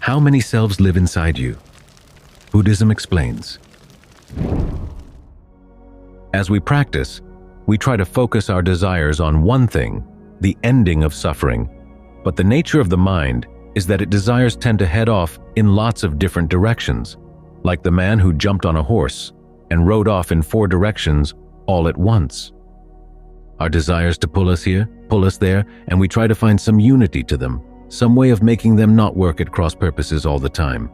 How many selves live inside you? Buddhism explains. As we practice, we try to focus our desires on one thing, the ending of suffering. But the nature of the mind is that its desires tend to head off in lots of different directions, like the man who jumped on a horse and rode off in 4 directions all at once. Our desires to pull us here, pull us there, and we try to find some unity to them, some way of making them not work at cross purposes all the time.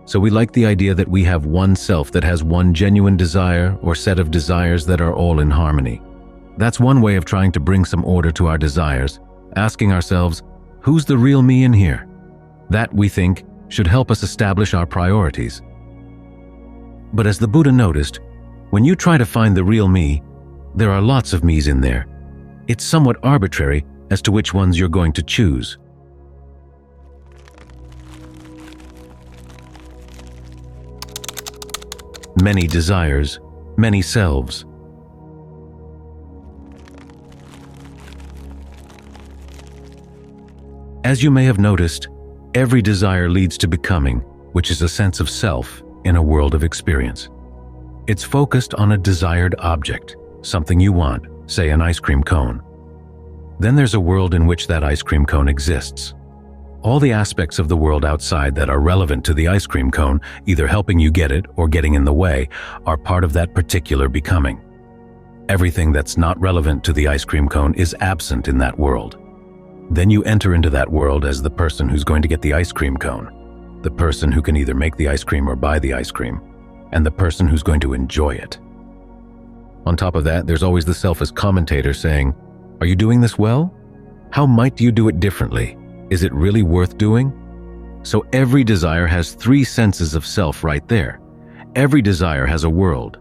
So we like the idea that we have one self that has one genuine desire or set of desires that are all in harmony. That's one way of trying to bring some order to our desires, asking ourselves, who's the real me in here? That, we think, should help us establish our priorities. But as the Buddha noticed, when you try to find the real me, there are lots of me's in there. It's somewhat arbitrary as to which ones you're going to choose. Many desires, many selves. As you may have noticed, every desire leads to becoming, which is a sense of self in a world of experience. It's focused on a desired object, something you want, say an ice cream cone. Then there's a world in which that ice cream cone exists. All the aspects of the world outside that are relevant to the ice cream cone, either helping you get it or getting in the way, are part of that particular becoming. Everything that's not relevant to the ice cream cone is absent in that world. Then you enter into that world as the person who's going to get the ice cream cone, the person who can either make the ice cream or buy the ice cream, and the person who's going to enjoy it. On top of that, there's always the self as commentator saying, "Are you doing this well? How might you do it differently? Is it really worth doing?" So every desire has 3 senses of self right there. Every desire has a world.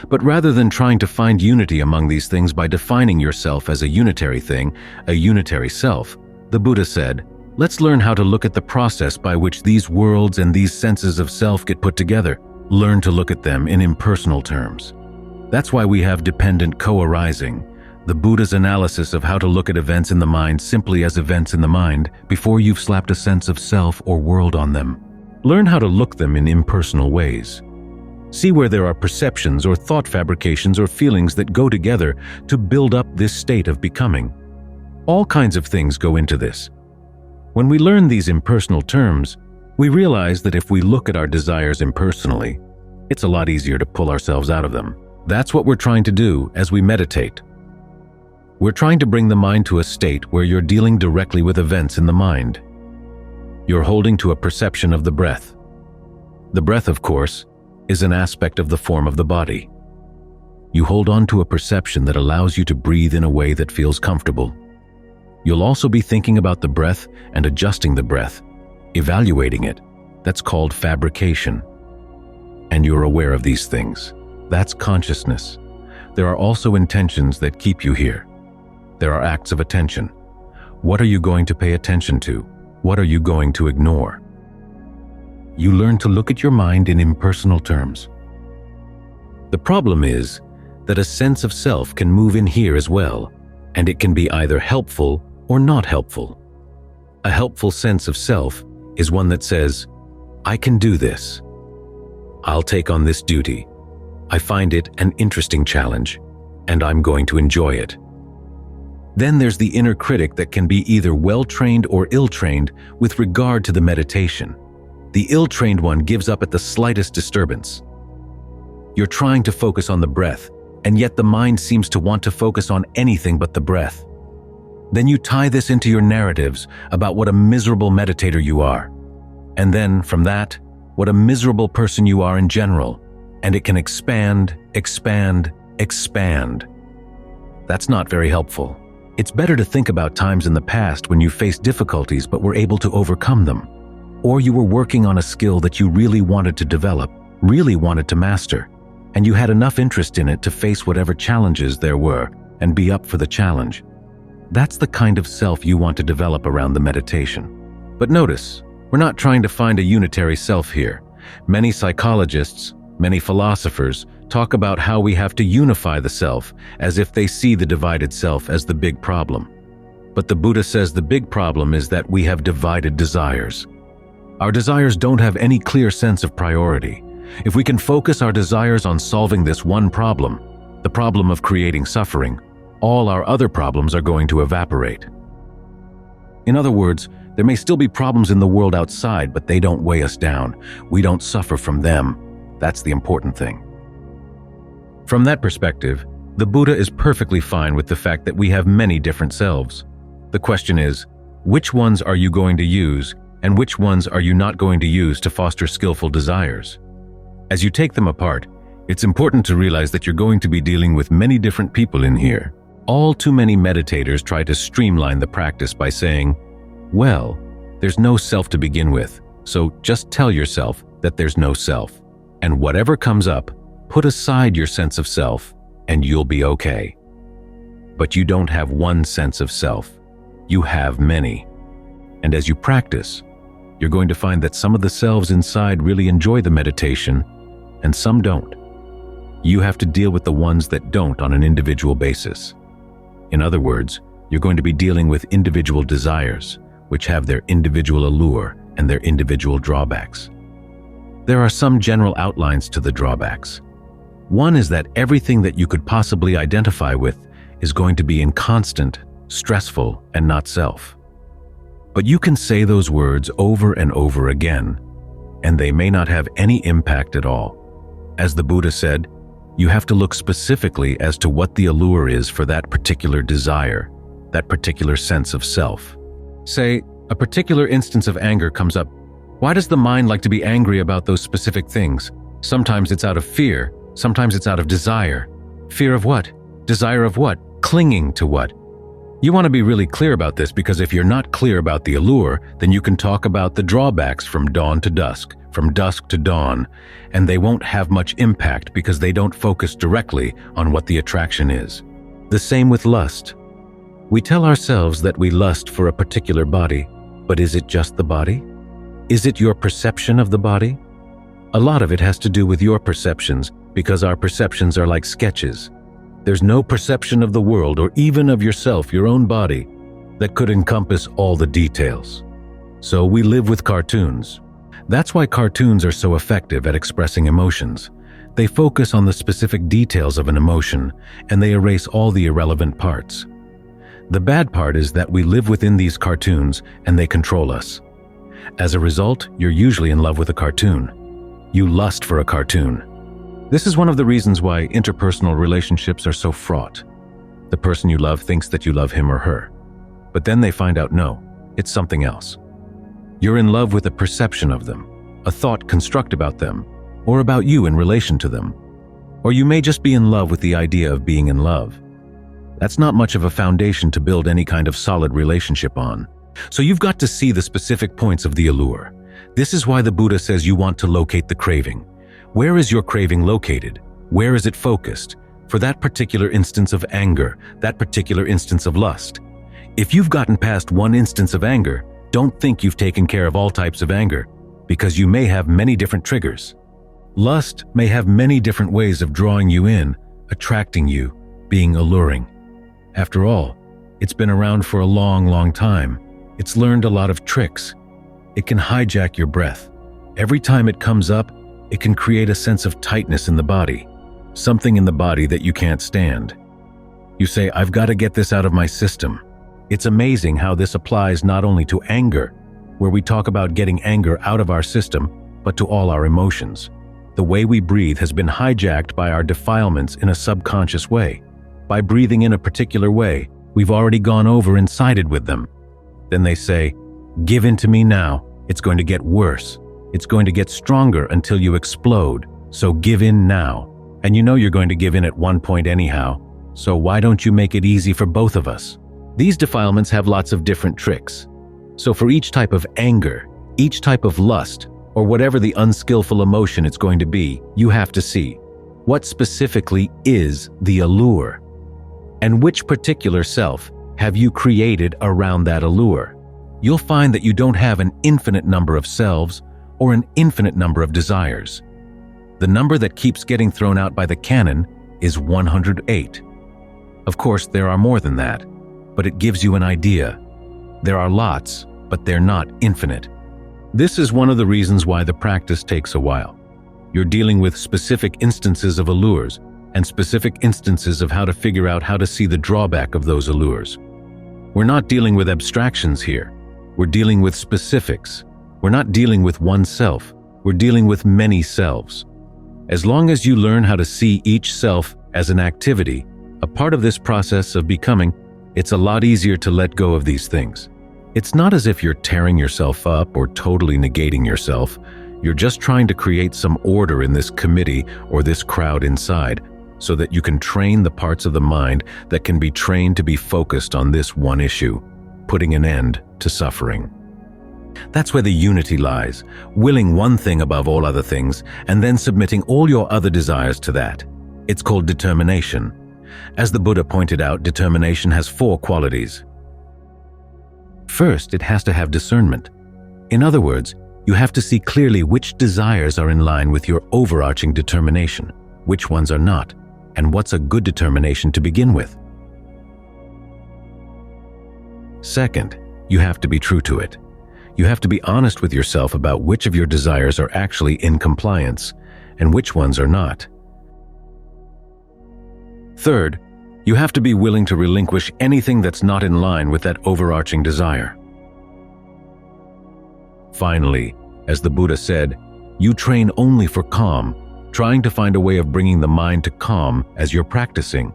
But rather than trying to find unity among these things by defining yourself as a unitary thing, a unitary self, the Buddha said, let's learn how to look at the process by which these worlds and these senses of self get put together. Learn to look at them in impersonal terms. That's why we have dependent co-arising, the Buddha's analysis of how to look at events in the mind simply as events in the mind before you've slapped a sense of self or world on them. Learn how to look them in impersonal ways. See where there are perceptions or thought fabrications or feelings that go together to build up this state of becoming. All kinds of things go into this. When we learn these impersonal terms, we realize that if we look at our desires impersonally, it's a lot easier to pull ourselves out of them. That's what we're trying to do as we meditate. We're trying to bring the mind to a state where you're dealing directly with events in the mind. You're holding to a perception of the breath. The breath, of course, is an aspect of the form of the body. You hold on to a perception that allows you to breathe in a way that feels comfortable. You'll also be thinking about the breath and adjusting the breath, evaluating it. That's called fabrication. And you're aware of these things. That's consciousness. There are also intentions that keep you here. There are acts of attention. What are you going to pay attention to? What are you going to ignore? You learn to look at your mind in impersonal terms. The problem is that a sense of self can move in here as well, and it can be either helpful or not helpful. A helpful sense of self is one that says, I can do this. I'll take on this duty. I find it an interesting challenge, and I'm going to enjoy it. Then there's the inner critic that can be either well-trained or ill-trained with regard to the meditation. The ill-trained one gives up at the slightest disturbance. You're trying to focus on the breath, and yet the mind seems to want to focus on anything but the breath. Then you tie this into your narratives about what a miserable meditator you are. And then, from that, what a miserable person you are in general. And it can expand, expand, expand. That's not very helpful. It's better to think about times in the past when you faced difficulties but were able to overcome them. Or you were working on a skill that you really wanted to develop, really wanted to master, and you had enough interest in it to face whatever challenges there were and be up for the challenge. That's the kind of self you want to develop around the meditation. But notice, we're not trying to find a unitary self here. Many psychologists, many philosophers talk about how we have to unify the self as if they see the divided self as the big problem. But the Buddha says the big problem is that we have divided desires. Our desires don't have any clear sense of priority. If we can focus our desires on solving this one problem, the problem of creating suffering, all our other problems are going to evaporate. In other words, there may still be problems in the world outside, but they don't weigh us down. We don't suffer from them. That's the important thing. From that perspective, the Buddha is perfectly fine with the fact that we have many different selves. The question is, which ones are you going to use, and which ones are you not going to use to foster skillful desires? As you take them apart, it's important to realize that you're going to be dealing with many different people in here. All too many meditators try to streamline the practice by saying, well, there's no self to begin with, so just tell yourself that there's no self. And whatever comes up, put aside your sense of self, and you'll be okay. But you don't have one sense of self. You have many. And as you practice, you're going to find that some of the selves inside really enjoy the meditation, and some don't. You have to deal with the ones that don't on an individual basis. In other words, you're going to be dealing with individual desires, which have their individual allure and their individual drawbacks. There are some general outlines to the drawbacks. One is that everything that you could possibly identify with is going to be inconstant, stressful, and not self. But you can say those words over and over again, and they may not have any impact at all. As the Buddha said, you have to look specifically as to what the allure is for that particular desire, that particular sense of self. Say, a particular instance of anger comes up. Why does the mind like to be angry about those specific things? Sometimes it's out of fear, sometimes it's out of desire. Fear of what? Desire of what? Clinging to what? You want to be really clear about this, because if you're not clear about the allure, then you can talk about the drawbacks from dawn to dusk, from dusk to dawn, and they won't have much impact because they don't focus directly on what the attraction is. The same with lust. We tell ourselves that we lust for a particular body, but is it just the body? Is it your perception of the body? A lot of it has to do with your perceptions, because our perceptions are like sketches. There's no perception of the world, or even of yourself, your own body, that could encompass all the details. So we live with cartoons. That's why cartoons are so effective at expressing emotions. They focus on the specific details of an emotion, and they erase all the irrelevant parts. The bad part is that we live within these cartoons, and they control us. As a result, you're usually in love with a cartoon. You lust for a cartoon. This is one of the reasons why interpersonal relationships are so fraught. The person you love thinks that you love him or her, but then they find out no, it's something else. You're in love with a perception of them, a thought construct about them, or about you in relation to them. Or you may just be in love with the idea of being in love. That's not much of a foundation to build any kind of solid relationship on. So you've got to see the specific points of the allure. This is why the Buddha says you want to locate the craving. Where is your craving located? Where is it focused? For that particular instance of anger, that particular instance of lust. If you've gotten past one instance of anger, don't think you've taken care of all types of anger, because you may have many different triggers. Lust may have many different ways of drawing you in, attracting you, being alluring. After all, it's been around for a long, long time. It's learned a lot of tricks. It can hijack your breath. Every time it comes up, it can create a sense of tightness in the body, something in the body that you can't stand. You say, I've got to get this out of my system. It's amazing how this applies not only to anger, where we talk about getting anger out of our system, but to all our emotions. The way we breathe has been hijacked by our defilements in a subconscious way. By breathing in a particular way, we've already gone over and sided with them. Then they say, give in to me now, it's going to get worse. It's going to get stronger until you explode, so give in now. And you know you're going to give in at one point anyhow, so why don't you make it easy for both of us? These defilements have lots of different tricks. So for each type of anger, each type of lust, or whatever the unskillful emotion it's going to be, you have to see what specifically is the allure, and which particular self have you created around that allure. You'll find that you don't have an infinite number of selves or an infinite number of desires. The number that keeps getting thrown out by the canon is 108. Of course, there are more than that, but it gives you an idea. There are lots, but they're not infinite. This is one of the reasons why the practice takes a while. You're dealing with specific instances of allures and specific instances of how to figure out how to see the drawback of those allures. We're not dealing with abstractions here. We're dealing with specifics. We're not dealing with one self. We're dealing with many selves. As long as you learn how to see each self as an activity, a part of this process of becoming, it's a lot easier to let go of these things. It's not as if you're tearing yourself up or totally negating yourself. You're just trying to create some order in this committee or this crowd inside, so that you can train the parts of the mind that can be trained to be focused on this one issue, putting an end to suffering. That's where the unity lies, willing one thing above all other things, and then submitting all your other desires to that. It's called determination. As the Buddha pointed out, determination has 4 qualities. First, it has to have discernment. In other words, you have to see clearly which desires are in line with your overarching determination, which ones are not, and what's a good determination to begin with. Second, you have to be true to it. You have to be honest with yourself about which of your desires are actually in compliance and which ones are not. Third, you have to be willing to relinquish anything that's not in line with that overarching desire. Finally, as the Buddha said, you train only for calm, trying to find a way of bringing the mind to calm as you're practicing,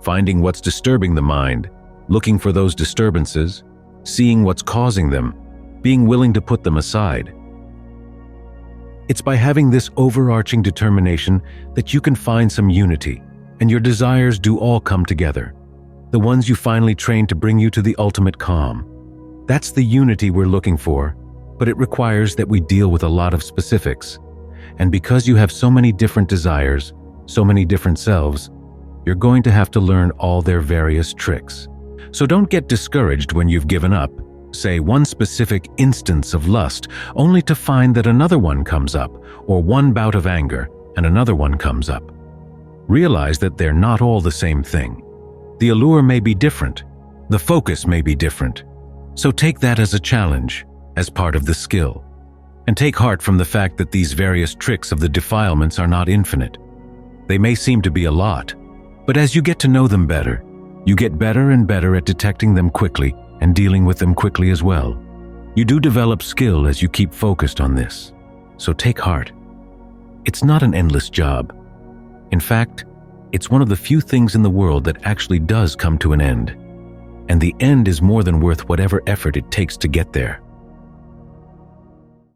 finding what's disturbing the mind, looking for those disturbances, seeing what's causing them, being willing to put them aside. It's by having this overarching determination that you can find some unity, and your desires do all come together, the ones you finally train to bring you to the ultimate calm. That's the unity we're looking for, but it requires that we deal with a lot of specifics. And because you have so many different desires, so many different selves, you're going to have to learn all their various tricks. So don't get discouraged when you've given up, say, one specific instance of lust, only to find that another one comes up, or one bout of anger and another one comes up. Realize that they're not all the same thing. The allure may be different. The focus may be different. So take that as a challenge, as part of the skill. And take heart from the fact that these various tricks of the defilements are not infinite. They may seem to be a lot, but as you get to know them better, you get better and better at detecting them quickly and dealing with them quickly as well. You do develop skill as you keep focused on this. So take heart. It's not an endless job. In fact, it's one of the few things in the world that actually does come to an end. And the end is more than worth whatever effort it takes to get there.